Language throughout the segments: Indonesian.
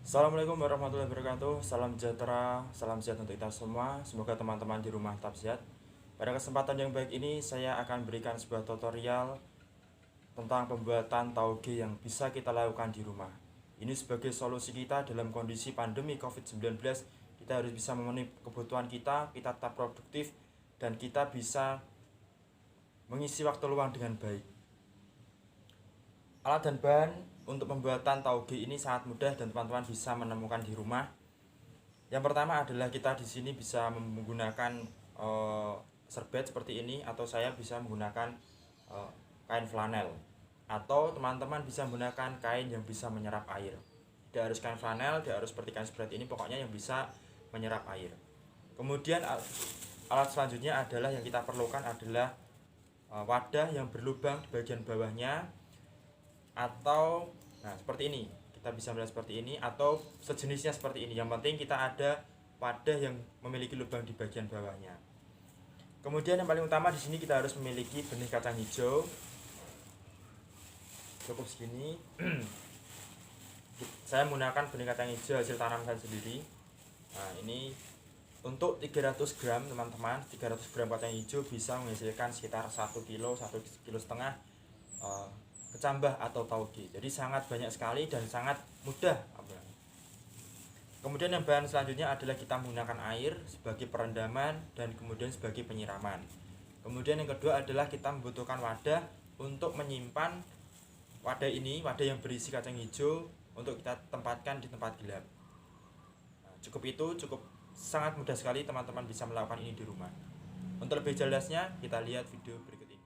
Assalamualaikum warahmatullahi wabarakatuh. Salam sejahtera, salam sehat untuk kita semua. Semoga teman-teman di rumah tetap sehat. Pada kesempatan yang baik ini, saya akan berikan sebuah tutorial tentang pembuatan tauge yang bisa kita lakukan di rumah. Ini sebagai solusi kita dalam kondisi pandemi COVID-19. Kita harus bisa memenuhi kebutuhan kita tetap produktif, dan kita bisa mengisi waktu luang dengan baik. Alat dan bahan untuk pembuatan tauge ini sangat mudah dan teman-teman bisa menemukan di rumah. Yang pertama adalah kita di sini bisa menggunakan serbet seperti ini, atau saya bisa menggunakan kain flanel, atau teman-teman bisa menggunakan kain yang bisa menyerap air. Tidak harus kain flanel, tidak harus seperti kain serbet ini, pokoknya yang bisa menyerap air. Kemudian alat selanjutnya adalah yang kita perlukan adalah wadah yang berlubang di bagian bawahnya, atau seperti ini, kita bisa melihat seperti ini atau sejenisnya seperti ini. Yang penting kita ada wadah yang memiliki lubang di bagian bawahnya. Kemudian yang paling utama di sini kita harus memiliki benih kacang hijau, cukup segini. Saya menggunakan benih kacang hijau hasil tanam saya sendiri. Nah, ini untuk 300 gram teman-teman, 300 gram kacang hijau bisa menghasilkan sekitar 1 kilo, 1,5 kilo kecambah atau tauge. Jadi sangat banyak sekali dan sangat mudah. Kemudian yang bahan selanjutnya adalah kita menggunakan air sebagai perendaman dan kemudian sebagai penyiraman. Kemudian yang kedua adalah kita membutuhkan wadah untuk menyimpan wadah ini, wadah yang berisi kacang hijau, untuk kita tempatkan di tempat gelap. Cukup itu, cukup sangat mudah sekali teman-teman bisa melakukan ini di rumah. Untuk lebih jelasnya kita lihat video berikut ini.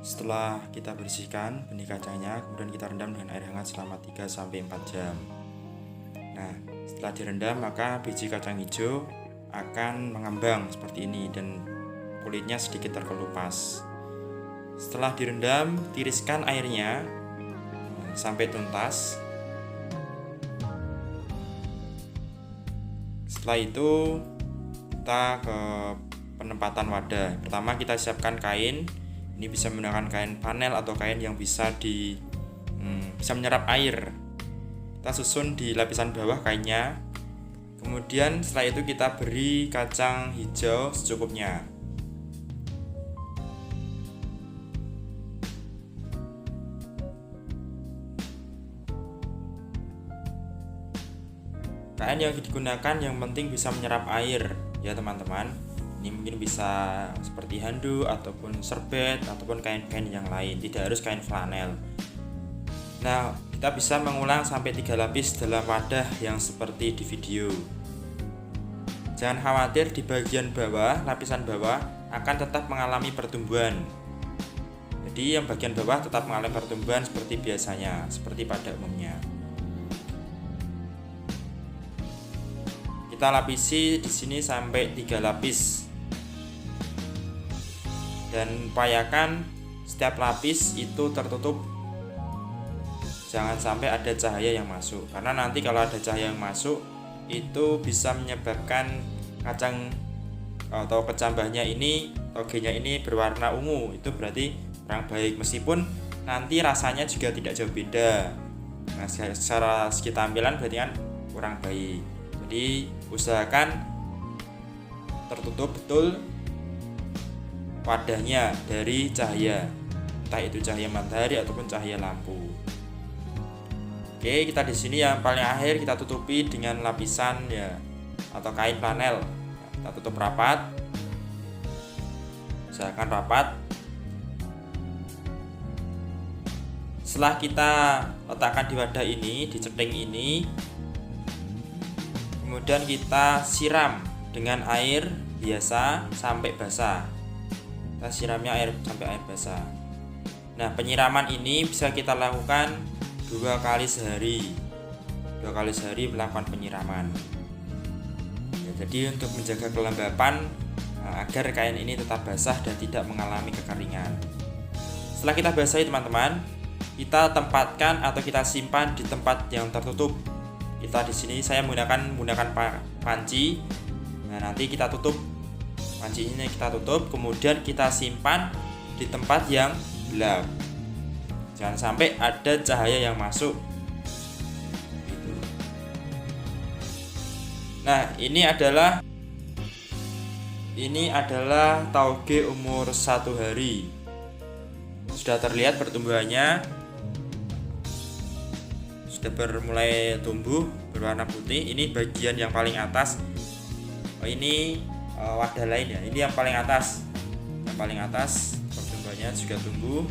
Setelah kita bersihkan benih kacangnya, kemudian kita rendam dengan air hangat selama 3-4 jam. Nah, setelah direndam maka biji kacang hijau akan mengambang seperti ini dan kulitnya sedikit terkelupas. Setelah direndam, tiriskan airnya sampai tuntas. Setelah itu kita ke penempatan wadah. Pertama kita siapkan kain. Ini bisa menggunakan kain panel atau kain yang bisa bisa menyerap air. Kita susun di lapisan bawah kainnya. Kemudian setelah itu kita beri kacang hijau secukupnya. Kain yang digunakan yang penting bisa menyerap air ya teman-teman. Ini mungkin bisa seperti handuk ataupun serbet ataupun kain-kain yang lain, tidak harus kain flanel. Nah, kita bisa mengulang sampai 3 lapis dalam wadah yang seperti di video. Jangan khawatir, di bagian bawah, lapisan bawah akan tetap mengalami pertumbuhan. Jadi yang bagian bawah tetap mengalami pertumbuhan seperti biasanya, seperti pada umumnya. Kita lapisi di sini sampai 3 lapis. Dan upayakan setiap lapis itu tertutup, jangan sampai ada cahaya yang masuk, karena nanti kalau ada cahaya yang masuk itu bisa menyebabkan kacang atau kecambahnya ini, togenya ini berwarna ungu. Itu berarti kurang baik, meskipun nanti rasanya juga tidak jauh beda. Nah, secara segi tampilan berarti kan kurang baik. Jadi usahakan tertutup betul wadahnya dari cahaya, entah itu cahaya matahari ataupun cahaya lampu. Oke, kita di sini yang paling akhir kita tutupi dengan lapisan atau kain flanel. Kita tutup rapat. Usahakan rapat. Setelah kita letakkan di wadah ini, di ceting ini, kemudian kita siram dengan air biasa sampai basah. Kita siramnya sampai air basah. Nah, penyiraman ini bisa kita lakukan 2 kali sehari. 2 kali sehari melakukan penyiraman. Jadi untuk menjaga kelembapan agar kain ini tetap basah dan tidak mengalami kekeringan. Setelah kita basahi teman-teman, kita tempatkan atau kita simpan di tempat yang tertutup. Kita di sini saya menggunakan panci. Nah, nanti kita tutup. Panci ini kita tutup, kemudian kita simpan di tempat yang gelap. Jangan sampai ada cahaya yang masuk Nah, ini adalah tauge umur 1 hari. Sudah terlihat pertumbuhannya, sudah mulai tumbuh berwarna putih. Ini bagian yang paling atas. Ini wadah lain ya. Ini yang paling atas. Yang paling atas pertumbuhannya juga tumbuh.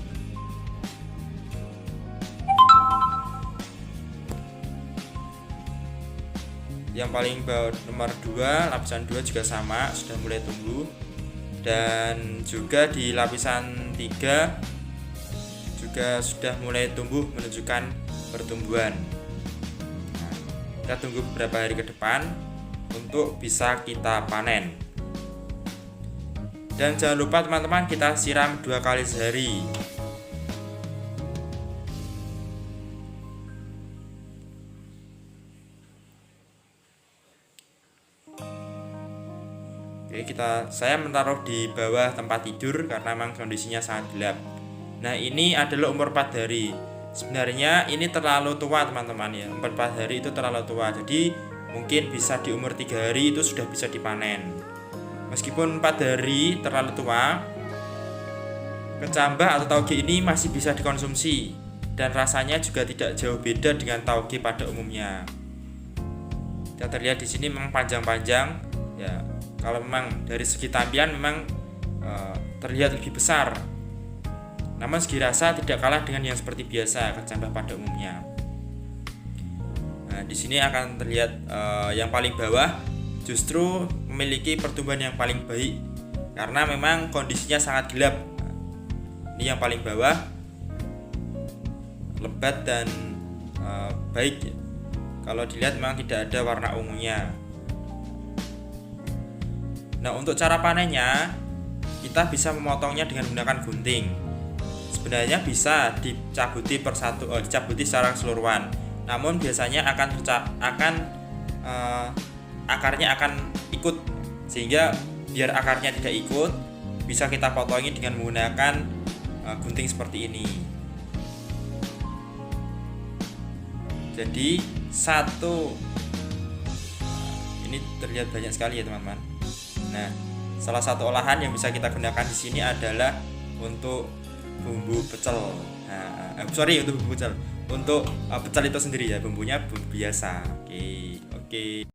Yang paling bawah nomor 2, lapisan 2 juga sama, sudah mulai tumbuh. Dan juga di lapisan 3 juga sudah mulai tumbuh, menunjukkan pertumbuhan. Nah, kita tunggu beberapa hari ke depan untuk bisa kita panen. Dan jangan lupa teman-teman, kita siram 2 kali sehari. Oke, saya menaruh di bawah tempat tidur karena memang kondisinya sangat gelap. Nah, ini adalah umur 4 hari. Sebenarnya ini terlalu tua teman-teman ya. 4 hari itu terlalu tua. Jadi mungkin bisa di umur 3 hari itu sudah bisa dipanen. Meskipun 4 hari terlalu tua, kecambah atau tauge ini masih bisa dikonsumsi dan rasanya juga tidak jauh beda dengan tauge pada umumnya. Kita terlihat di sini memang panjang-panjang ya. Kalau memang dari segi tampilan memang terlihat lebih besar, namun segi rasa tidak kalah dengan yang seperti biasa kecambah pada umumnya. Nah, di sini akan terlihat yang paling bawah justru memiliki pertumbuhan yang paling baik karena memang kondisinya sangat gelap. Ini yang paling bawah lebat dan baik. Kalau dilihat memang tidak ada warna ungunya. Nah, untuk cara panennya kita bisa memotongnya dengan menggunakan gunting. Sebenarnya bisa dicabuti dicabuti secara keseluruhan. Namun biasanya akarnya akan ikut, sehingga biar akarnya tidak ikut bisa kita potongi dengan menggunakan gunting seperti ini. Jadi ini terlihat banyak sekali ya teman-teman. Nah, salah satu olahan yang bisa kita gunakan di sini adalah untuk bumbu pecel. Untuk bumbu pecel. Untuk pecel itu sendiri ya, bumbunya bumbu biasa. Oke.